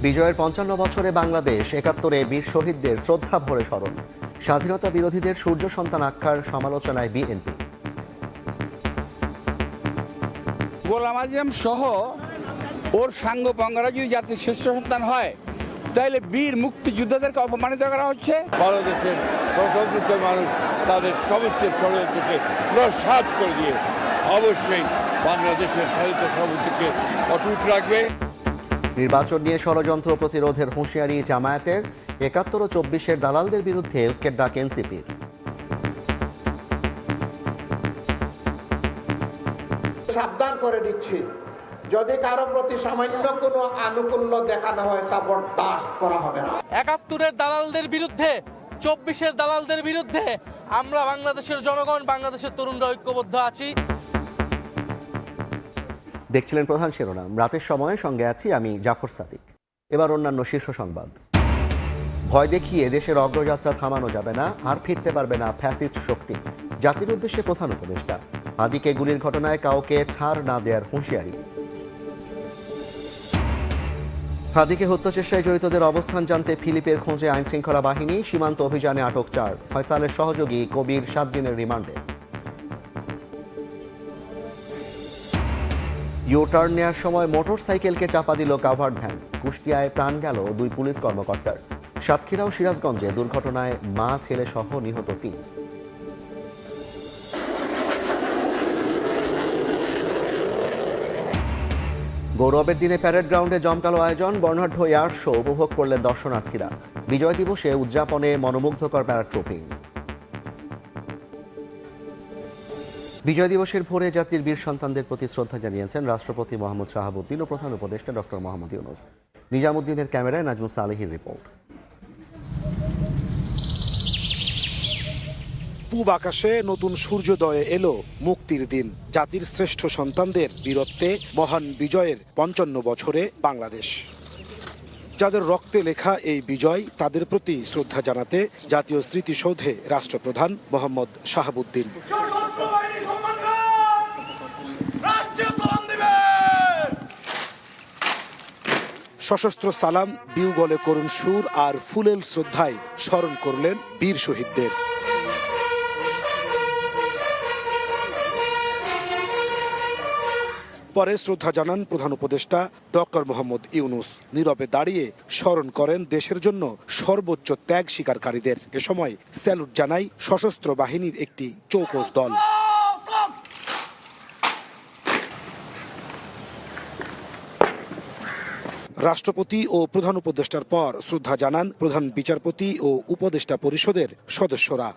বিজয়ের ৫৫ বছরে বাংলাদেশ, ৭১-এ বীর শহীদদের শ্রদ্ধা ভরে স্মরণ। স্বাধীনতা বিরোধীদের সূর্য সন্তান আখ্যার সমালোচনায় বিএনপি। গোলাম আজম সহ ওর সাঙ্গপাঙ্গরা যদি জাতির শ্রেষ্ঠ সন্তান হয়, তাহলে বীর মুক্তিযোদ্ধাদেরকে অপমানিত করা হচ্ছে। বাংলাদেশের গণতন্ত্র মানুষ তাদের সমস্ত ষড়যন্ত্রকে নস্যাৎ করে দিয়ে অবশ্যই বাংলাদেশের স্বাধীনতা সার্বভৌমত্বকে অটুট রাখবে। নির্বাচন নিয়ে ষড়যন্ত্র প্রতিরোধের হুঁশিয়ারি জামায়াতের। ৭১ ও ২৪-এর দালালদের বিরুদ্ধে ঐক্যের ডাক এনসিপির। সাবধান করে দিচ্ছি, যদি কারো প্রতি সামান্য কোনো আনুকূল্য দেখানো হয় তা বরদাস্ত করা হবে না। ৭১-এর দালালদের বিরুদ্ধে, ২৪-এর দালালদের বিরুদ্ধে আমরা বাংলাদেশের জনগণ, বাংলাদেশের তরুণরা ঐক্যবদ্ধ আছি। দেখছিলেন প্রধান শিরোনাম। রাতের সময়ে সঙ্গে আছি আমি জাফর সাদিক। এবার অন্যান্য শীর্ষ সংবাদ। ভয় দেখিয়ে দেশের অগ্রযাত্রা থামানো যাবে না, আর ফিরতে পারবে না ফ্যাসিস্ট শক্তি। জাতির উদ্দেশ্যে প্রধান উপদেষ্টা। হাদিকে গুলির ঘটনায় কাউকে ছাড় না দেওয়ার হুঁশিয়ারি। হাদিকে হত্যা চেষ্টায় জড়িতদের অবস্থান জানতে ফিলিপের খোঁজে আইনশৃঙ্খলা বাহিনী। সীমান্ত অভিযানে আটক ৪। ফয়সালের সহযোগী কবির ৭ দিনের রিমান্ডে। ইউ-টার্ন নেওয়ার সময় মোটরসাইকেলকে চাপা দিল কাভার্ড ভ্যান। কুষ্টিয়ায় প্রাণ গেল ২ পুলিশ কর্মকর্তার। সাতক্ষীরা ও সিরাজগঞ্জে দুর্ঘটনায় মা ছেলে সহ নিহত ৩। গৌরবের দিনে প্যারেড গ্রাউন্ডে জমকালো আয়োজন। বর্ণাঢ্য এয়ার শো উপভোগ করলেন দর্শনার্থীরা। বিজয় দিবসে উদযাপনে মনোমুগ্ধকর প্যারাট্রপিং। বিজয় দিবসের ভোরে জাতির বীর সন্তানদের প্রতি শ্রদ্ধা জানিয়েছেন রাষ্ট্রপতি মোহাম্মদ শাহাবুদ্দিন ও প্রধান উপদেষ্টা ডক্টর মোহাম্মদ ইউনূস। নিজামুদ্দিনের ক্যামেরায় নাজমুস সালেহীর রিপোর্ট। পূব আকাশে নতুন সূর্যোদয়ে এলো মুক্তির দিন। জাতির শ্রেষ্ঠ সন্তানদের বীরত্বে মহান বিজয়ের ৫৫ বছরে বাংলাদেশ। যাদের রক্তে লেখা এই বিজয়, তাদের প্রতি শ্রদ্ধা জানাতে জাতীয় স্মৃতিসৌধে রাষ্ট্রপ্রধান মোহাম্মদ শাহাবুদ্দিন। সশস্ত্র সালাম, বিউগলে করুণ সুর আর ফুলেল শ্রদ্ধায় স্মরণ করলেন বীর শহীদদের। পরে শ্রদ্ধা জানান প্রধান উপদেষ্টা ডক্টর মোহাম্মদ ইউনূস। নীরবে দাঁড়িয়ে স্মরণ করেন দেশের জন্য সর্বোচ্চ ত্যাগ স্বীকারকারীদের। এ সময় স্যালুট জানায় সশস্ত্র বাহিনীর একটি চৌকস দল। রাষ্ট্রপতি ও প্রধান উপদেষ্টার পর শ্রদ্ধা জানান প্রধান বিচারপতি ও উপদেষ্টা পরিষদের সদস্যরা।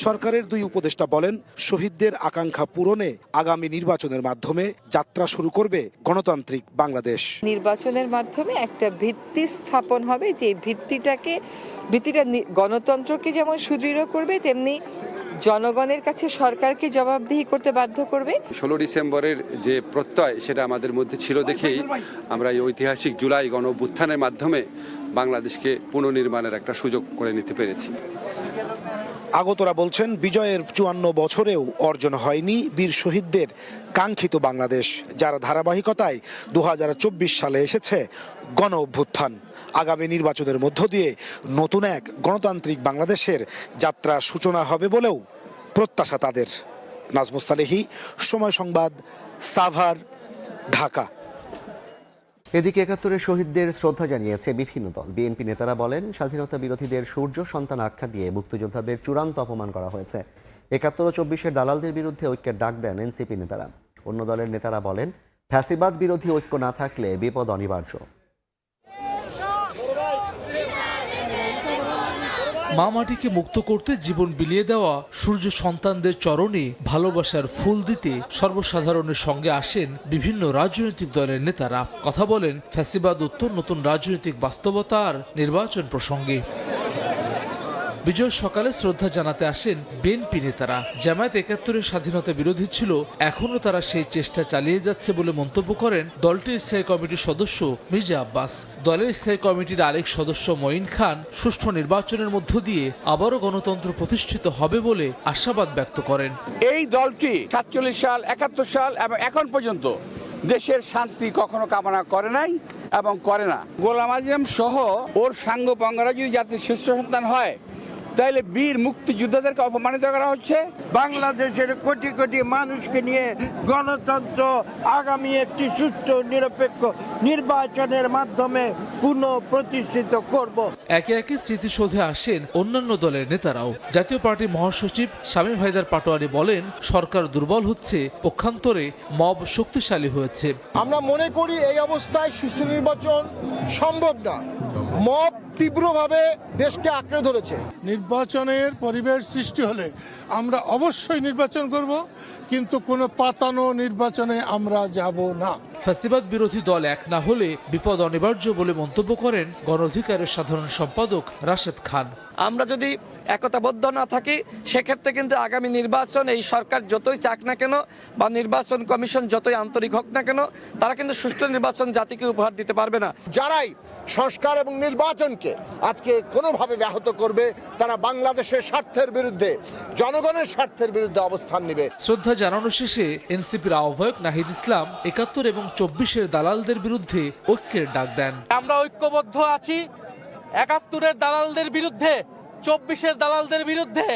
সরকারের ২ উপদেষ্টা বলেন, শহীদদের আকাঙ্ক্ষা পূরণে আগামী নির্বাচনের মাধ্যমে যাত্রা শুরু করবে গণতান্ত্রিক বাংলাদেশ। নির্বাচনের মাধ্যমে একটা ভিত্তি স্থাপন হবে, যে ভিত্তিটা গণতন্ত্রকে যেমন সুদৃঢ় করবে, তেমনি জনগণের কাছে সরকারকে জবাবদিহি করতে বাধ্য করবে। ১৬ ডিসেম্বরের যে প্রত্যয়, সেটা আমাদের মধ্যে ছিল দেখেই আমরা এই ঐতিহাসিক জুলাই গণ অভ্যুত্থানের মাধ্যমে বাংলাদেশকে পুনর্নির্মাণের একটা সুযোগ করে নিতে পেরেছি। আগতরা বলছেন, বিজয়ের ৫৪ বছরেও অর্জন হয়নি বীর শহীদদের কাঙ্ক্ষিত বাংলাদেশ, যার ধারাবাহিকতায় ২০২৪ সালে এসেছে গণ অভ্যুত্থান। আগামী নির্বাচনের মধ্য দিয়ে নতুন এক গণতান্ত্রিক বাংলাদেশের যাত্রা সূচনা হবে বলেও প্রত্যাশা তাদের। নাজমুস সালেহী, সময় সংবাদ, সাভার, ঢাকা। এদিকে ৭১-এর শহীদদের শ্রদ্ধা জানিয়েছে বিভিন্ন দল। বিএনপি নেতারা বলেন, স্বাধীনতা বিরোধীদের সূর্য সন্তান আখ্যা দিয়ে মুক্তিযোদ্ধাদের চূড়ান্ত অপমান করা হয়েছে। ৭১ ও ২৪-এর দালালদের বিরুদ্ধে ঐক্যের ডাক দেন এনসিপি নেতারা। অন্য দলের নেতারা বলেন, ফ্যাসিবাদ বিরোধী ঐক্য না থাকলে বিপদ অনিবার্য। মা মাটিকে মুক্ত করতে জীবন বিলিয়ে দেওয়া সূর্য সন্তানদের চরণে ভালোবাসার ফুল দিতে সর্বসাধারণের সঙ্গে আসেন বিভিন্ন রাজনৈতিক দলের নেতারা। কথা বলেন ফ্যাসিবাদ উত্তর নতুন রাজনৈতিক বাস্তবতার নির্বাচন প্রসঙ্গে। বিজয় সকালে শ্রদ্ধা জানাতে আসেন বিএনপি নেতারা। জামায়াত ৭১-এর স্বাধীনতা বিরোধী ছিল, এখনও তারা সেই চেষ্টা চালিয়ে যাচ্ছে বলে মন্তব্য করেন দলটির স্থায়ী কমিটির সদস্য মির্জা আব্বাস। দলের স্থায়ী কমিটির আরেক সদস্য মঈন খান সুষ্ঠু নির্বাচনের মধ্য দিয়ে আবারও গণতন্ত্র প্রতিষ্ঠিত হবে বলে আশাবাদ ব্যক্ত করেন। এই দলটি ৪৭ সাল, ৭১ সাল এবং এখন পর্যন্ত দেশের শান্তি কখনো কামনা করে নাই এবং করে না। গোলাম আজম সহ ওর সাঙ্গপাঙ্গরা যদি জাতির শ্রেষ্ঠ সন্তান হয় তাইলে বীর মুক্তিযোদ্ধাদেরকে অপমানিত করা হচ্ছে। বাংলাদেশের কোটি কোটি মানুষকে নিয়ে গণতন্ত্র আগামী একটি সুষ্ঠু নিরপেক্ষ নির্বাচনের মাধ্যমে পুনঃপ্রতিষ্ঠিত করব। একে একে স্মৃতিসৌধে আসেন অন্যান্য দলের নেতারাও। জাতীয় পার্টির মহাসচিব শামীম হায়দার পাটোয়ারি বলেন, সরকার দুর্বল হচ্ছে, পক্ষান্তরে মব শক্তিশালী হয়েছে। আমরা মনে করি এই অবস্থায় সুষ্ঠু নির্বাচন সম্ভব না। মব তীব্রভাবে দেশকে আঁকড়ে ধরেছে। নির্বাচনের পরিবেশ সৃষ্টি হলে আমরা অবশ্যই নির্বাচন করব, কিন্তু কোনো পাতানো নির্বাচনে আমরা যাব না। ফ্যাসিবাদ বিরোধী দল এক না হলে বিপদ অনিবার্য বলে মন্তব্য করেন গণ অধিকারের সাধারণ সম্পাদক রাশেদ খান। আমরা যদি একতাবদ্ধ না থাকি সেক্ষেত্রে কিন্তু আগামী নির্বাচন এই সরকার যতই চাক না কেন বা নির্বাচন কমিশন যতই আন্তরিক হোক না কেন, তারা কিন্তু সুষ্ঠু নির্বাচন জাতিকে উপহার দিতে পারবে না। যারাই সংস্কার এবং নির্বাচনকে আজকে কোনোভাবে ব্যাহত করবে, তারা বাংলাদেশের স্বার্থের বিরুদ্ধে, জনগণের স্বার্থের বিরুদ্ধে অবস্থান নেবে। শ্রদ্ধা জানানো শেষে এনসিপির আহ্বায়ক নাহিদ ইসলাম ৭১ এবং ২৪-এর দালালদের বিরুদ্ধে ঐক্যের ডাক দেন। আমরা ঐক্যবদ্ধ আছি ৭১-এর দালালদের বিরুদ্ধে, ২৪-এর দালালদের বিরুদ্ধে।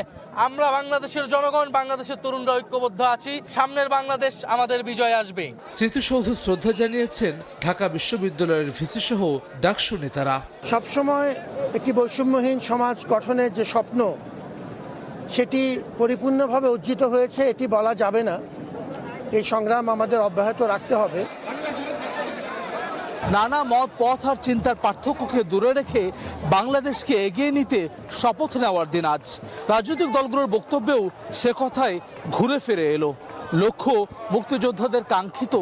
আমরা বাংলাদেশের জনগণ, বাংলাদেশের তরুণরা ঐক্যবদ্ধ আছি। সামনের বাংলাদেশ আমাদের বিজয় আসবে। স্মৃতিসৌধে শ্রদ্ধা জানিয়েছেন ঢাকা বিশ্ববিদ্যালয়ের ভিসি সহ ডাকসু নেতারা। সবসময় একটি বৈষম্যহীন সমাজ গঠনের যে স্বপ্ন, সেটি পরিপূর্ণভাবে অর্জিত হয়েছে এটি বলা যাবে না। এই সংগ্রাম আমাদের অব্যাহত রাখতে হবে। নানা মত, পথ আর চিন্তার পার্থক্যকে দূরে রেখে বাংলাদেশকে এগিয়ে নিতে শপথ নেওয়ার দিন আজ। রাজনৈতিক দলগুলোর বক্তব্যেও সে কথাই ঘুরে ফিরে এলো। লক্ষ্য মুক্তিযোদ্ধাদের কাঙ্ক্ষিত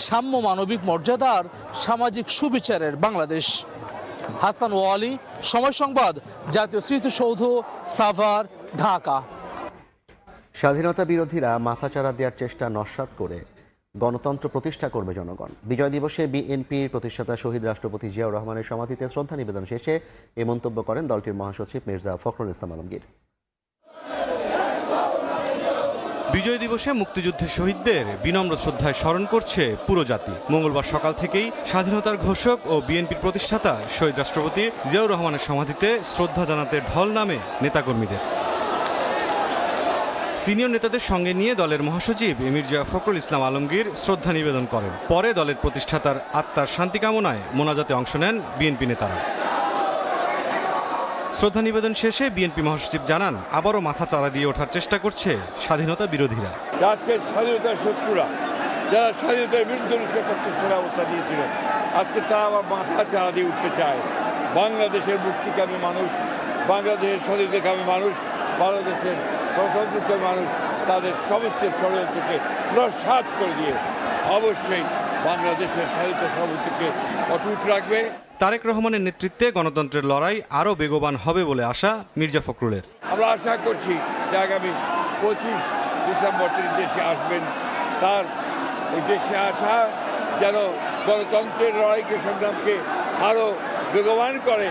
সাম্য, মানবিক মর্যাদার সামাজিক সুবিচারের বাংলাদেশ। হাসান ওয়ালি, সময় সংবাদ, জাতীয় স্মৃতিসৌধ, সাভার, ঢাকা। স্বাধীনতা বিরোধীরা মাথাচাড়া দেওয়ার চেষ্টা নস্যাৎ করে গণতন্ত্র প্রতিষ্ঠা করবে জনগণ। বিজয় দিবসে বিএনপির প্রতিষ্ঠাতা শহীদ রাষ্ট্রপতি জিয়াউর রহমানের সমাধিতে শ্রদ্ধা নিবেদন শেষে এ মন্তব্য করেন দলটির মহাসচিব মির্জা ফখরুল ইসলাম আলমগীর। বিজয় দিবসে মুক্তিযুদ্ধের শহীদদের বিনম্র শ্রদ্ধায় স্মরণ করছে পুরো জাতি। মঙ্গলবার সকাল থেকেই স্বাধীনতার ঘোষক ও বিএনপির প্রতিষ্ঠাতা শহীদ রাষ্ট্রপতি জিয়াউর রহমানের সমাধিতে শ্রদ্ধা জানাতে ঢল নামে নেতাকর্মীদের। সিনিয়র নেতাদের সঙ্গে নিয়ে দলের মহাসচিব মির্জা ফখরুল ইসলাম আলমগীর শ্রদ্ধা নিবেদন করেন। পরে দলের প্রতিষ্ঠাতার আত্মার শান্তি কামনায় মোনাজাতে অংশ নেন বিএনপি নেতারা। শ্রদ্ধা নিবেদন শেষে বিএনপি মহাসচিব জানান, আবারও মাথা চাড়া দিয়ে ওঠার চেষ্টা করছে স্বাধীনতা বিরোধীরা। আজকে স্বাধীনতার শত্রুরা, যারা স্বাধীনতার বিরুদ্ধে নিরপেক্ষতার অবস্থা দিয়েছিল, আজকে তারা আবার মাথা চাড়া দিয়ে উঠতে চায়। বাংলাদেশের মুক্তিকামী মানুষ, বাংলাদেশের স্বাধীনতাকামী মানুষ, বাংলাদেশের গণতন্ত্রকামী মানুষ তাদের সমস্ত ষড়যন্ত্রকে নস্যাৎ করে দিয়ে অবশ্যই বাংলাদেশের স্বাধীনতা সার্বভৌমত্বকে অটুট রাখবে। তারেক রহমানের নেতৃত্বে গণতন্ত্রের লড়াই আরও বেগবান হবে বলে আশা মির্জা ফখরুলের। আমরা আশা করছি যে আগামী 25 ডিসেম্বর তিনি দেশে আসবেন। তার এই দেশে আসা যেন গণতন্ত্রের লড়াইকে, সংগ্রামকে আরও বেগবান করে।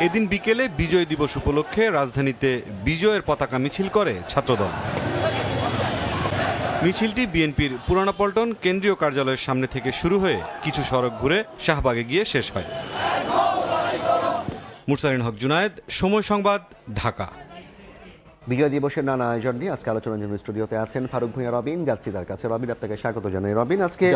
এদিন বিকেলে বিজয় দিবস উপলক্ষে রাজধানীতে বিজয়ের পতাকা মিছিল করে ছাত্রদল। মিছিলটি বিএনপির পুরানা পল্টন কেন্দ্রীয় কার্যালয়ের সামনে থেকে শুরু হয়ে কিছু সড়ক ঘুরে শাহবাগে গিয়ে শেষ হয়। মুরসালিন হক জুনায়েদ, সময় সংবাদ, ঢাকা। বিজয় দিবসের নানা আয়োজন নিয়ে আজকে আলোচনার জন্য স্টুডিওতে আছেন ফারুক ভূঁইয়া রবিন। যাচ্ছি তার কাছে। রবিন, আপনাকে স্বাগত জানাই। রবিন, আজকে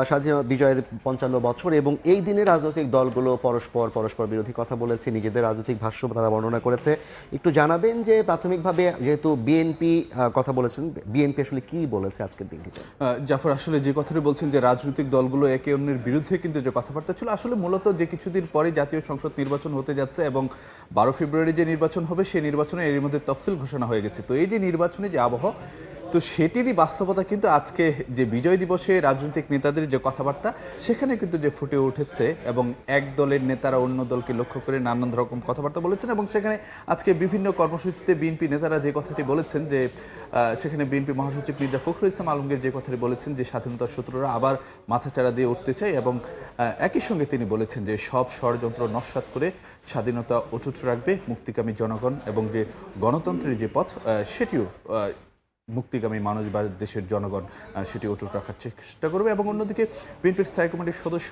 স্বাধীন বিজয়ের 55 বছর এবং এই দিনে রাজনৈতিক দলগুলো পরস্পর বিরোধী কথা বলেছে, নিজেদের রাজনৈতিক ভাষ্য তারা বর্ণনা করেছে। একটু জানাবেন যে প্রাথমিকভাবে যেহেতু বিএনপি কথা বলেছেন, বিএনপি আসলে কি বলেছে আজকের দিনটিতে? জাফর, আসলে যে কথাটি বলছেন যে রাজনৈতিক দলগুলো একে অন্যের বিরুদ্ধে কিন্তু যে কথাবার্তা ছিল, আসলে মূলত যে কিছুদিন পরে জাতীয় সংসদ নির্বাচন হতে যাচ্ছে এবং 12 ফেব্রুয়ারি যে নির্বাচন হবে সেই নির্বাচনে এর মধ্যে তফসিল ঘোষণা হয়ে গেছে। তো এই যে নির্বাচনে যে আবহ, তো সেটিরই বাস্তবতা কিন্তু আজকে যে বিজয় দিবসে রাজনৈতিক নেতাদের যে কথাবার্তা সেখানে কিন্তু যে ফুটে উঠেছে এবং এক দলের নেতারা অন্য দলকে লক্ষ্য করে নানান রকম কথাবার্তা বলেছেন এবং সেখানে আজকে বিভিন্ন কর্মসূচিতে বিএনপি নেতারা যে কথাটি বলেছেন যে সেখানে বিএনপি মহাসচিব মির্জা ফখরুল ইসলাম আলমগীর যে কথাটি বলেছেন যে স্বাধীনতার শত্রুরা আবার মাথাচাড়া দিয়ে উঠতে চায় এবং একই সঙ্গে তিনি বলেছেন যে সব ষড়যন্ত্র নস্যাৎ করে স্বাধীনতা অটুট রাখবে মুক্তিকামী জনগণ এবং যে গণতন্ত্রের যে পথ সেটিও মুক্তিগামী মানুষ বা দেশের জনগণ সেটি অটুট রাখার চেষ্টা করবে। এবং অন্যদিকে বিএনপির স্থায়ী কমিটির সদস্য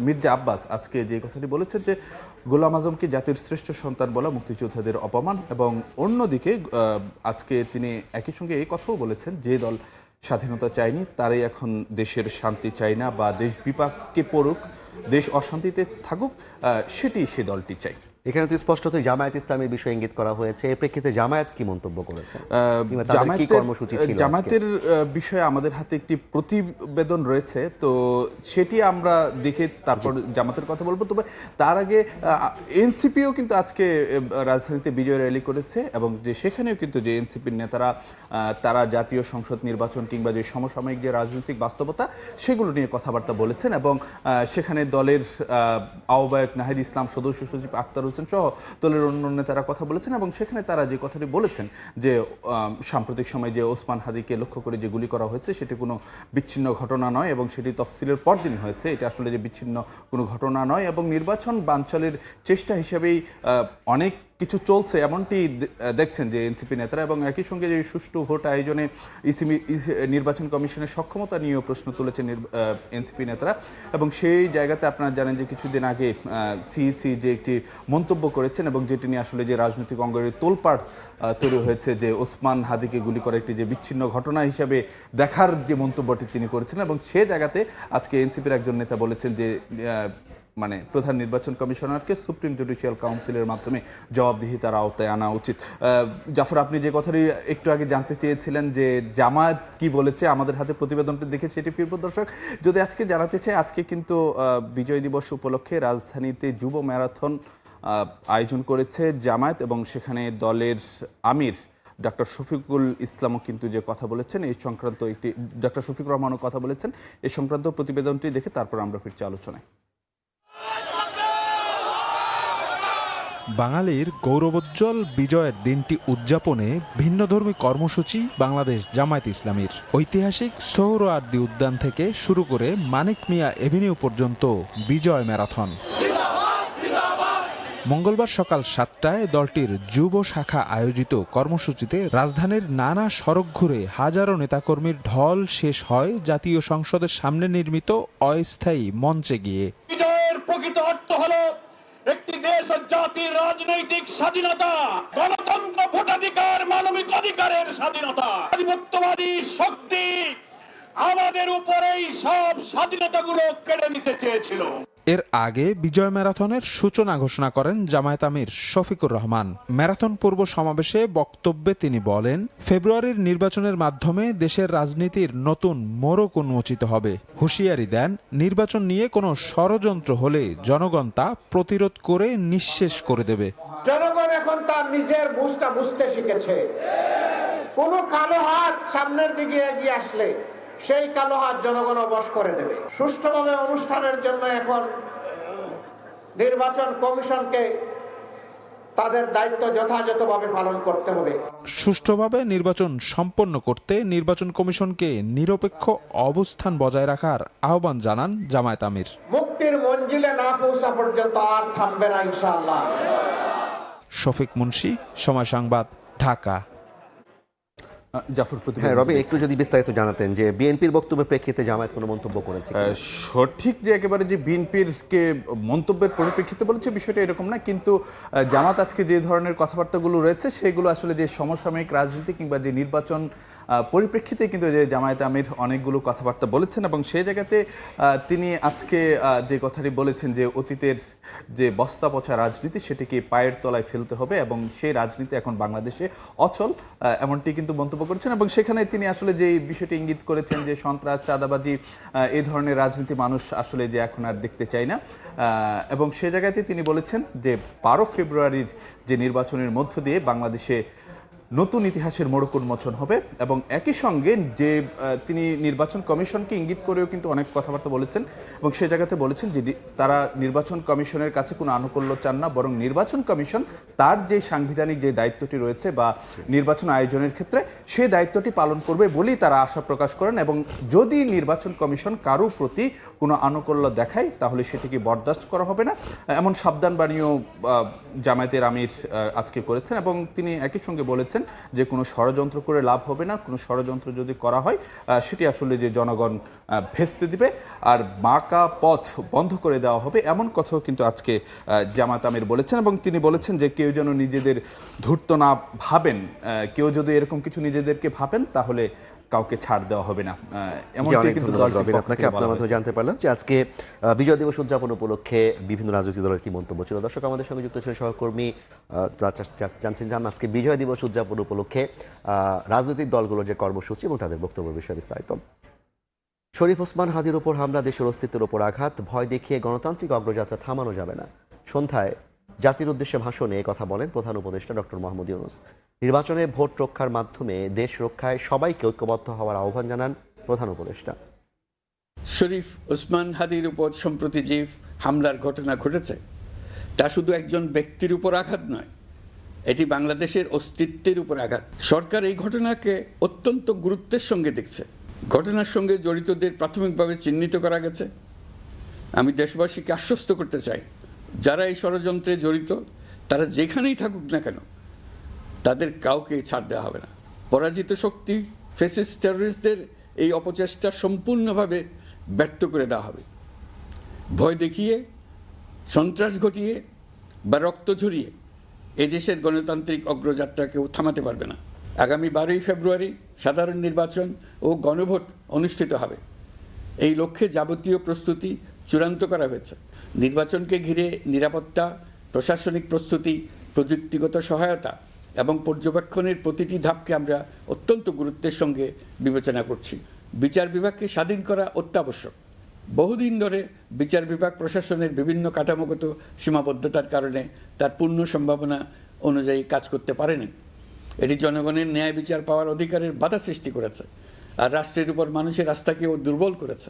মির্জা আব্বাস আজকে যে কথাটি বলেছেন যে গোলাম আজমকে জাতির শ্রেষ্ঠ সন্তান বলা মুক্তিযোদ্ধাদের অপমান, এবং অন্যদিকে আজকে তিনি একই সঙ্গে এই কথাও বলেছেন যে দল স্বাধীনতা চায়নি তারাই এখন দেশের শান্তি চায় না, বা দেশ বিপাককে পড়ুক, দেশ অশান্তিতে থাকুক, সেটি সে দলটি চাই। এখানে তো স্পষ্টতই জামায়াত ইসলামের বিষয়ে ইঙ্গিত করা হয়েছে। এর প্রেক্ষিতে জামায়াত কি মন্তব্য করেছে? কি কর্মসূচি ছিল? জামায়াতের বিষয়ে আমাদের হাতে একটি প্রতিবেদন রয়েছে, তো সেটি আমরা দেখে তারপর জামাতের কথা বলবো। তবে তার আগে এনসিপিও কিন্তু আজকে রাজধানীতে বিজয় র্যালি করেছে, এবং যে সেখানেও কিন্তু যে এনসিপির নেতারা তারা জাতীয় সংসদ নির্বাচন কিংবা যে সমসাময়িক যে রাজনৈতিক বাস্তবতা সেগুলো নিয়ে কথাবার্তা বলেছেন, এবং সেখানে দলের আহ্বায়ক নাহিদ ইসলাম, সদস্য সচিব আক্তার হোসেন সহ দলের অন্য নেতারা কথা বলেছেন। এবং সেখানে তারা যে কথাটি বলেছেন যে সাম্প্রতিক সময়ে যে ওসমান হাদিকে লক্ষ্য করে যে গুলি করা হয়েছে সেটি কোনো বিচ্ছিন্ন ঘটনা নয়, এবং সেটি তফসিলের পরদিন হয়েছে, এটা আসলে যে বিচ্ছিন্ন কোনো ঘটনা নয়, এবং নির্বাচন বানচালের চেষ্টা হিসেবেই অনেক কিছু চলছে এমনটি দেখছেন যে এনসিপি নেতারা। এবং একই সঙ্গে যে সুষ্ঠু ভোট আয়োজনে নির্বাচন কমিশনের সক্ষমতা নিয়েও প্রশ্ন তুলেছেন এনসিপি নেতারা। এবং সেই জায়গাতে আপনারা জানেন যে কিছুদিন আগে সিইসি যে একটি মন্তব্য করেছেন, এবং যেটি নিয়ে আসলে যে রাজনৈতিক অঙ্গনের তোলপাড় তৈরি হয়েছে, যে ওসমান হাদিকে গুলি করা একটি যে বিচ্ছিন্ন ঘটনা হিসেবে দেখার যে মন্তব্যটি তিনি করেছেন, এবং সে জায়গাতে আজকে এনসিপির একজন নেতা বলেছেন যে মানে প্রধান নির্বাচন কমিশনারকে সুপ্রিম জুডিশিয়াল কাউন্সিলের মাধ্যমে জবাবদিহিতার আওতায় আনা উচিত। জাফর, আপনি যে কথাটি একটু আগে জানতে চেয়েছিলেন যে জামায়াত কি বলেছে, আমাদের হাতে প্রতিবেদনটি দেখে সেটি ফিরব দর্শক। যদি আজকে জানাতে চাই, আজকে কিন্তু বিজয় দিবস উপলক্ষে রাজধানীতে যুব ম্যারাথন আয়োজন করেছে জামায়াত, এবং সেখানে দলের আমির ডক্টর শফিকুল ইসলামও কিন্তু যে কথা বলেছেন এই সংক্রান্ত একটি, ডক্টর শফিকুর রহমানও কথা বলেছেন এই সংক্রান্ত প্রতিবেদনটি দেখে তারপর আমরা ফিরছি আলোচনায়। বাঙালির গৌরবোজ্জ্বল বিজয়ের দিনটি উদযাপনে ভিন্নধর্মী কর্মসূচি বাংলাদেশ জামায়াত ইসলামীর। ঐতিহাসিক সোহরাওয়ার্দী উদ্যান থেকে শুরু করে মানিক মিয়া এভিনিউ পর্যন্ত বিজয় ম্যারাথন। মঙ্গলবার সকাল 7টায় দলটির যুব শাখা আয়োজিত কর্মসূচিতে রাজধানীর নানা সড়ক ঘুরে হাজারো নেতাকর্মীর ঢল শেষ হয় জাতীয় সংসদের সামনে নির্মিত অস্থায়ী মঞ্চে গিয়ে। বিজয়ের প্রকৃত অর্থ হলো একটি দেশ ও জাতির রাজনৈতিক স্বাধীনতা, গণতন্ত্র, ভোটাধিকার, মানবিক অধিকারের স্বাধীনতা। আধিপত্যবাদী শক্তি আমাদের উপরেই সব স্বাধীনতাগুলো কেড়ে নিতে চেয়েছিল। এর আগে বিজয় ম্যারাথনের সূচনা ঘোষণা করেন জামায়াত আমির শফিকুর রহমান। ম্যারাথন পূর্ব সমাবেশে বক্তব্যে তিনি বলেন, ফেব্রুয়ারির নির্বাচনের মাধ্যমে দেশের রাজনীতির নতুন মোড়ক উন্মোচিত হবে। হুঁশিয়ারি দেন, নির্বাচন নিয়ে কোনো ষড়যন্ত্র হলে জনগণ তা প্রতিরোধ করে নিঃশেষ করে দেবে। জনগণ এখন তার নিজের বুঝটা বুঝতে শিখেছে। কোনো কালো হাত সামনের দিকে এগিয়ে আসলে সেই কালো হাত জনগণ অবশ করে দেবে। সুষ্ঠুভাবে অনুষ্ঠানের জন্য এখন নির্বাচন কমিশনকে তাদের দায়িত্ব যথাযথভাবে পালন করতে হবে। সুষ্ঠুভাবে নির্বাচন সম্পন্ন করতে নির্বাচন কমিশনকে নিরপেক্ষ অবস্থান বজায় রাখার আহ্বান জানান জামায়াত আমির। মুক্তির মঞ্জিলে না পৌঁছা পর্যন্ত আর থামবে না ইনশাআল্লাহ। শফিক মুন্সি, সময় সংবাদ, ঢাকা। জাফর, হ্যাঁ রবি, একটু যদি বিস্তারিত জানাতেন যে বিএনপির বক্তব্যের প্রেক্ষিতে জামায়াত কোনো মন্তব্য করেছে? সঠিক যে একেবারে যে বিএনপির কে মন্তব্যের পরিপ্রেক্ষিতে বলেছে বিষয়টা এরকম না, কিন্তু জামাত আজকে যে ধরনের কথাবার্তাগুলো রয়েছে সেগুলো আসলে যে সমসাময়িক রাজনীতি কিংবা যে নির্বাচন পরিপ্রেক্ষিতে কিন্তু যে জামায়াত আমির অনেকগুলো কথাবার্তা বলেছেন, এবং সেই জায়গাতে তিনি আজকে যে কথাটি বলেছেন যে অতীতের যে বস্তা পচা রাজনীতি সেটিকে পায়ের তলায় ফেলতে হবে, এবং সেই রাজনীতি এখন বাংলাদেশে অচল, এমনটি কিন্তু মন্তব্য করেছেন। এবং সেখানে তিনি আসলে যে বিষয়টি ইঙ্গিত করেছেন যে সন্ত্রাস, চাঁদাবাজি, এই ধরনের রাজনীতি মানুষ আসলে যে এখন আর দেখতে চায় না, এবং সে জায়গাতে তিনি বলেছেন যে 12 ফেব্রুয়ারির যে নির্বাচনের মধ্য দিয়ে বাংলাদেশে নতুন ইতিহাসের মোড়ক উন্মোচন হবে। এবং একই সঙ্গে যে তিনি নির্বাচন কমিশনকে ইঙ্গিত করেও কিন্তু অনেক কথাবার্তা বলেছেন, এবং সে জায়গাতে বলেছেন যে তারা নির্বাচন কমিশনের কাছে কোনো আনুকূল্য চান না, বরং নির্বাচন কমিশন তার যে সাংবিধানিক যে দায়িত্বটি রয়েছে বা নির্বাচন আয়োজনের ক্ষেত্রে সেই দায়িত্বটি পালন করবে বলেই তারা আশা প্রকাশ করেন, এবং যদি নির্বাচন কমিশন কারো প্রতি কোনো আনুকূল্য দেখায় তাহলে সেটিকে বরদাস্ত করা হবে না, এমন সাবধান বাণীও জামায়াতের আমির আজকে করেছেন। এবং তিনি একই সঙ্গে বলেছেন যে কোনো ষড়যন্ত্র করে লাভ হবে না, কোনো ষড়যন্ত্র যদি করা হয় সেটি আসলে যে জনগণ ভেস্তে দিবে আর বাঁকা পথ বন্ধ করে দেওয়া হবে, এমন কথাও কিন্তু আজকে জামায়াত আমির বলেছেন। এবং তিনি বলেছেন যে কেউ যেন নিজেদের ধূর্ত না ভাবেন, কেউ যদি এরকম কিছু নিজেদেরকে ভাবেন তাহলে কাউকে ছাড় দেওয়া হবে না। এমনটাই কিন্তু আপনাকে আপনার মাধ্যমে জানতে পারলাম যে আজকে বিজয় দিবস উদযাপন উপলক্ষে বিভিন্ন রাজনৈতিক দলের কি মন্তব্য ছিল। দর্শক, আমাদের সঙ্গে যুক্ত ছিলেন সহকর্মী জানছেন যে আজকে বিজয় দিবস উদযাপন উপলক্ষে রাজনৈতিক দলগুলোর যে কর্মসূচি এবং তাদের বক্তব্য বিষয়ে বিস্তারিত। শরীফ ওসমান হাদির উপর হামলা, দেশের অস্তিত্বের উপর আঘাত, ভয় দেখিয়ে গণতান্ত্রিক অগ্রযাত্রা থামানো যাবে না। সন্ধ্যায় জাতির উদ্দেশ্যে ভাষণে কথা বলেন প্রধান উপদেষ্টা ডক্টর মোহাম্মদ ইউনূস। নির্বাচনে ভোট রক্ষার মাধ্যমে দেশ রক্ষায় সবাইকে ঐক্যবদ্ধ হওয়ার আহ্বান জানান প্রধান উপদেষ্টা। শরীফ ওসমান হাদির উপর সম্প্রতি যে হামলার ঘটনা ঘটেছে তা শুধু একজন ব্যক্তির উপর আঘাত নয়, এটি বাংলাদেশের অস্তিত্বের উপর আঘাত। সরকার এই ঘটনাকে অত্যন্ত গুরুত্বের সঙ্গে দেখছে। ঘটনার সঙ্গে জড়িতদের প্রাথমিকভাবে চিহ্নিত করা গেছে। আমি দেশবাসীকে আশ্বস্ত করতে চাই, যারা এই ষড়যন্ত্রে জড়িত তারা যেখানেই থাকুক না কেন তাদের কাউকে ছাড় দেওয়া হবে না। পরাজিত শক্তি ফ্যাসিস্ট টেররিস্টদের এই অপচেষ্টা সম্পূর্ণভাবে ব্যর্থ করে দেওয়া হবে। ভয় দেখিয়ে, সন্ত্রাস ঘটিয়ে বা রক্ত ঝরিয়ে এদেশের গণতান্ত্রিক অগ্রযাত্রা কেউ থামাতে পারবে না। আগামী 12ই ফেব্রুয়ারি সাধারণ নির্বাচন ও গণভোট অনুষ্ঠিত হবে। এই লক্ষ্যে যাবতীয় প্রস্তুতি চূড়ান্ত করা হয়েছে। নির্বাচনকে ঘিরে নিরাপত্তা, প্রশাসনিক প্রস্তুতি, প্রযুক্তিগত সহায়তা এবং পর্যবেক্ষণের প্রতিটি ধাপকে আমরা অত্যন্ত গুরুত্বের সঙ্গে বিবেচনা করছি। বিচার বিভাগকে স্বাধীন করা অত্যাবশ্যক। বহুদিন ধরে বিচার বিভাগ প্রশাসনের বিভিন্ন কাঠামোগত সীমাবদ্ধতার কারণে তার পূর্ণ সম্ভাবনা অনুযায়ী কাজ করতে পারেনি। এটি জনগণের ন্যায় বিচার পাওয়ার অধিকারের বাধা সৃষ্টি করেছে আর রাষ্ট্রের উপর মানুষের আস্থাকেও দুর্বল করেছে।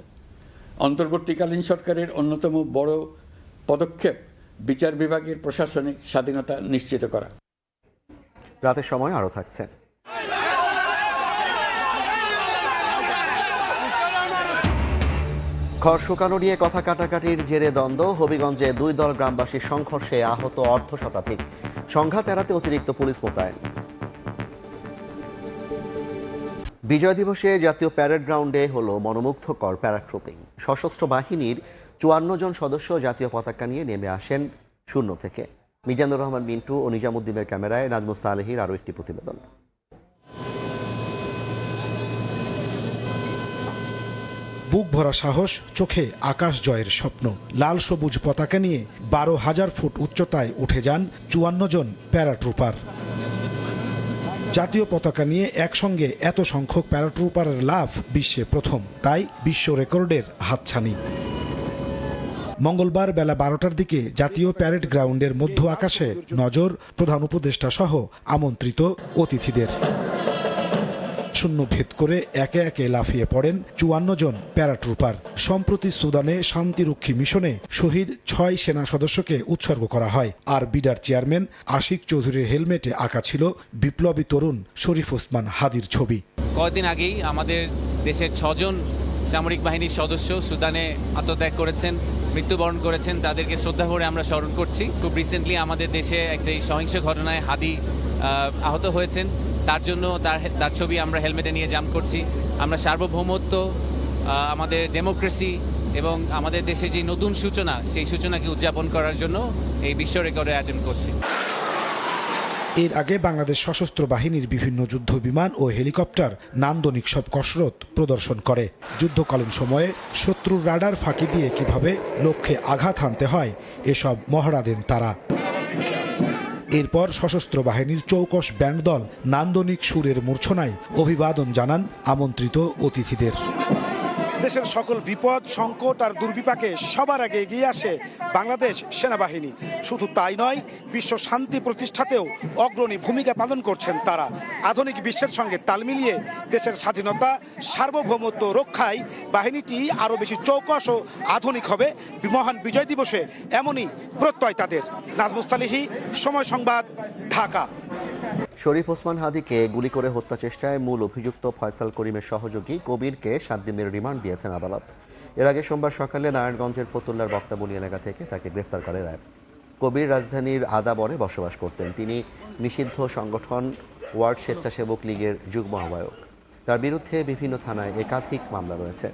অন্তর্বর্তীকালীন সরকারের অন্যতম বড় পদক্ষেপ বিচার বিভাগের প্রশাসনিক স্বাধীনতা নিশ্চিত করা। রাতের সময় আরও থাকছে। খড় শুকানো নিয়ে কথা কাটাকাটির জেরে দ্বন্দ্ব, হবিগঞ্জে দুই দল গ্রামবাসীর সংঘর্ষে আহত অর্ধশতাধিক, সংঘাত এড়াতে অতিরিক্ত পুলিশ মোতায়েন। বিজয় দিবসে জাতীয় প্যারেড গ্রাউন্ডে হলো মনোমুগ্ধকর প্যারাট্রুপিং। সশস্ত্র বাহিনীর 54 জন সদস্য জাতীয় পতাকা নিয়ে নেমে আসেন শূন্য থেকে। মিজানুর রহমান মিন্টু ও নিজামুদ্দিনের ক্যামেরায় নাজমুস সালেহীর আরও একটি প্রতিবেদন। বুক ভরা সাহস, চোখে আকাশ জয়ের স্বপ্ন। লাল সবুজ পতাকা নিয়ে 12,000 ফুট উচ্চতায় উঠে যান 54 জন প্যারাট্রুপার। জাতীয় পতাকা নিয়ে একসঙ্গে এত সংখ্যক প্যারাট্রুপারের লাভ বিশ্বে প্রথম, তাই বিশ্ব রেকর্ডের হাতছানি। মঙ্গলবার বেলা 12টার দিকে জাতীয় প্যারেড গ্রাউন্ডের মধ্য আকাশে নজর প্রধান উপদেষ্টা সহ আমন্ত্রিত অতিথিদের। শূন্য ভেদ করে একে একে লাফিয়ে পড়েন 54 জন প্যারাট্রুপার। সম্প্রতি সুদানে শান্তিরক্ষী মিশনে শহীদ 6 সেনা সদস্যকে উৎসর্গ করা হয়। আর বিডার চেয়ারম্যান আশিক চৌধুরীর হেলমেটে আঁকা ছিল বিপ্লবী তরুণ শরীফ ওসমান হাদির ছবি। কয়েকদিন আগেই আমাদের দেশের 6 জন সামরিক বাহিনীর সদস্য সুদানে আত্মত্যাগ করেছেন, মৃত্যুবরণ করেছেন। তাদেরকে শ্রদ্ধা করে আমরা স্মরণ করছি। খুব রিসেন্টলি আমাদের দেশে একটি সহিংস ঘটনায় হাদি আহত হয়েছেন। তার জন্য তার ছবি আমরা হেলমেটে নিয়ে জাম্প করছি। আমরা সার্বভৌমত্ব, আমাদের ডেমোক্রেসি এবং আমাদের দেশে যে নতুন সূচনা, সেই সূচনাকে উদযাপন করার জন্য এই বিশ্ব রেকর্ডের আয়োজন করছি। এর আগে বাংলাদেশ সশস্ত্র বাহিনীর বিভিন্ন যুদ্ধ বিমান ও হেলিকপ্টার নান্দনিক সব কসরত প্রদর্শন করে। যুদ্ধকালীন সময়ে শত্রুর রাডার ফাঁকি দিয়ে কিভাবে লক্ষ্যে আঘাত হানতে হয় এসব মহড়া দেন তারা। এরপর সশস্ত্র বাহিনীর চৌকস ব্যান্ড দল নান্দনিক সুরের মূর্ছনায় অভিবাদন জানান আমন্ত্রিত অতিথিদের। দেশের সকল বিপদ, সংকট আর দুর্বিপাকে সবার আগে এগিয়ে আসে বাংলাদেশ সেনাবাহিনী। শুধু তাই নয়, বিশ্ব শান্তি প্রতিষ্ঠাতেও অগ্রণী ভূমিকা পালন করছেন তারা। আধুনিক বিশ্বের সঙ্গে তাল মিলিয়ে দেশের স্বাধীনতা, সার্বভৌমত্ব রক্ষায় বাহিনীটি আরও বেশি চৌকস ও আধুনিক হবে মহান বিজয় দিবসে, এমনই প্রত্যয় তাদের। নাজমুস সালেহী, সময় সংবাদ, ঢাকা। শরীফ ওসমান হাদিকে গুলি করে হত্যা চেষ্টায় মূল অভিযুক্ত ফয়সাল করিমের সহযোগী কবিরকে 7 দিনের রিমান্ড দিয়েছেন আদালত। এর আগে সোমবার সকালে নারায়ণগঞ্জের ফতুল্লার বক্তাবলী এলাকা থেকে তাকে গ্রেপ্তার করে র্যাব। কবির রাজধানীর আদাবরে বসবাস করতেন। তিনি নিষিদ্ধ সংগঠন ওয়ার্ড স্বেচ্ছাসেবক লীগের যুগ্ম আহ্বায়ক। তার বিরুদ্ধে বিভিন্ন থানায় একাধিক মামলা রয়েছে।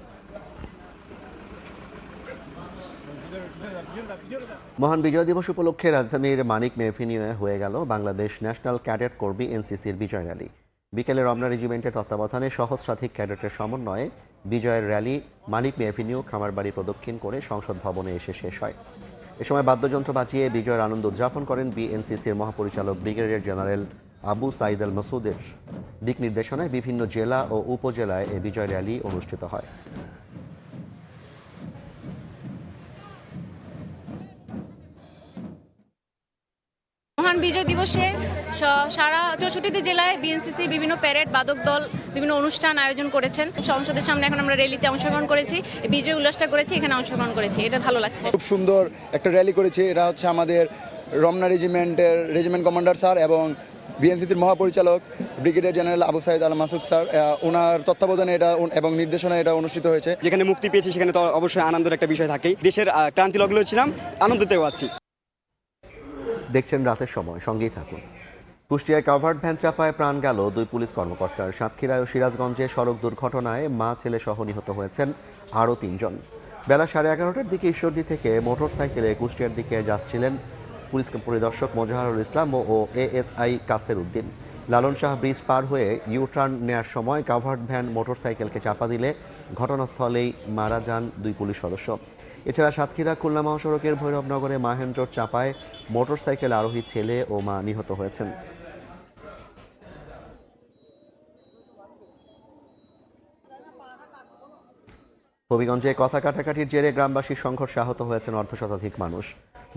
মহান বিজয় দিবস উপলক্ষে রাজধানীর মানিক মে এভিনিউয়ে হয়ে গেল বাংলাদেশ ন্যাশনাল ক্যাডেট কর্মী এনসিসির বিজয় র্যালি। বিকেলে রমনা রেজিমেন্টের তত্ত্বাবধানে সহস্রাধিক ক্যাডেটের সমন্বয়ে বিজয়ের র্যালি মানিক মে এভিনিউ খামারবাড়ি প্রদক্ষিণ করে সংসদ ভবনে এসে শেষ হয়। এ সময় বাদ্যযন্ত্র বাজিয়ে বিজয়ের আনন্দ উদযাপন করেন বিএনসিসির মহাপরিচালক ব্রিগেডিয়ার জেনারেল আবু সাইদ আল মাসুদের দিক নির্দেশনায় বিভিন্ন জেলা ও উপজেলায় এ বিজয় র্যালি অনুষ্ঠিত হয়। মহান বিজয় দিবসে সারা 64টি জেলায় বিএনসিসি বিভিন্ন প্যারেড, বাদক দল বিভিন্ন অনুষ্ঠান আয়োজন করেছেন। সংসদের সামনে এখন আমরা র্যালিতে অংশগ্রহণ করেছি, বিজয় উল্লাসটা করেছি, এখানে অংশগ্রহণ করেছি, এটা ভালো লাগছে। খুব সুন্দর একটা র্যালি করেছি। এটা হচ্ছে আমাদের রমনা রেজিমেন্টের রেজিমেন্ট কমান্ডার স্যার এবং বিএনসিসির মহাপরিচালক ব্রিগেডিয়ার জেনারেল আবু সাইদ আল মাসুদ স্যার ওনার তত্ত্বাবধানে এটা এবং নির্দেশনায় এটা অনুষ্ঠিত হয়েছে। যেখানে মুক্তি পেয়েছি সেখানে তো অবশ্যই আনন্দের একটা বিষয় থাকেই। দেশের ক্রান্তি লগ্ন ছিলাম, আনন্দতেও আছি। দেখছেন রাতের সময়, সঙ্গেই থাকুন। কুষ্টিয়ায় কাভার্ড ভ্যান চাপায় প্রাণ গেল 2 পুলিশ কর্মকর্তার। সাতক্ষীরায় ও সিরাজগঞ্জে সড়ক দুর্ঘটনায় মা ছেলে সহ নিহত হয়েছেন আরও 3 জন। বেলা 11:30টার দিকে ঈশ্বরদী থেকে মোটরসাইকেলে কুষ্টিয়ার দিকে যাচ্ছিলেন পুলিশ পরিদর্শক মোজাহারুল ইসলাম ও এএসআই কাসের উদ্দিন। লালন শাহ ব্রিজ পার হয়ে ইউটার্ন নেয়ার সময় কাভার্ড ভ্যান মোটরসাইকেলকে চাপা দিলে ঘটনাস্থলেই মারা যান 2 পুলিশ সদস্য। এছাড়া সাতক্ষীরা খুলনা মহাসড়কের ভৈরবনগরে মাহেন্দ্রর চাপায় মোটরসাইকেল আরোহী ছেলে ও মা নিহত হয়েছেন। হবিগঞ্জে কথা কাটাকাটির জেরে গ্রামবাসীর সংঘর্ষে আহত হয়েছেন অর্ধশতাধিক মানুষ।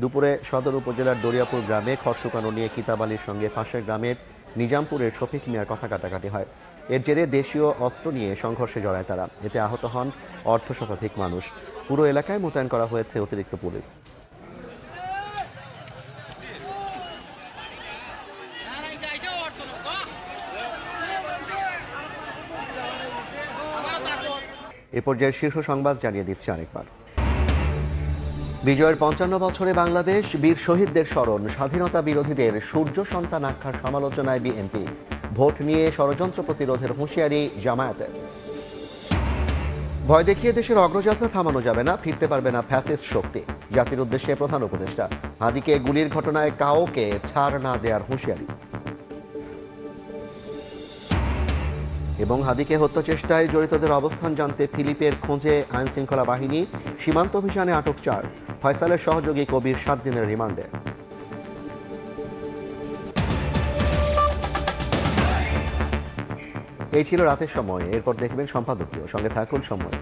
দুপুরে সদর উপজেলার দরিয়াপুর গ্রামে খড় শুকানো নিয়ে কিতাব আলীর সঙ্গে পাশের গ্রামের নিজামপুরের শফিক মিয়ার কথা কাটাকাটি হয়। এর জেরে দেশীয় অস্ত্র নিয়ে সংঘর্ষে জড়ায় তারা। এতে আহত হন অর্ধশতাধিক মানুষ। পুরো এলাকায় মোতায়েন করা হয়েছে অতিরিক্ত পুলিশ। এ পর্যায়ের শীর্ষ সংবাদ জানিয়ে দিচ্ছে আরেকবার। বিজয়ের 55 বছরে বাংলাদেশ, বীর শহীদদের স্মরণ, স্বাধীনতা বিরোধীদের সূর্য সন্তান আখ্যার সমালোচনায় বিএনপি। ভোট নিয়ে ষড়যন্ত্র প্রতিরোধের হুঁশিয়ারি জামায়াতের। ভয় দেখিয়ে দেশের অগ্রযাত্রা থামানো যাবে না, ফিরতে পারবে না ফ্যাসিস্ট শক্তি। জাতির উদ্দেশ্যে প্রধান উপদেষ্টা। হাদিকে গুলির ঘটনায় কাউকে ছাড় না দেওয়ার হুঁশিয়ারি। এবং হাদিকে হত্যা চেষ্টায় জড়িতদের অবস্থান জানতে ফিলিপের খোঁজে আইনশৃঙ্খলা বাহিনী। সীমান্ত অভিযানে আটক 4। ফয়সালের সহযোগী কবির 7 দিনের রিমান্ডে। এই ছিল রাতের সময়। এরপর দেখবেন সম্পাদকীয়। সঙ্গে থাকুন সময়।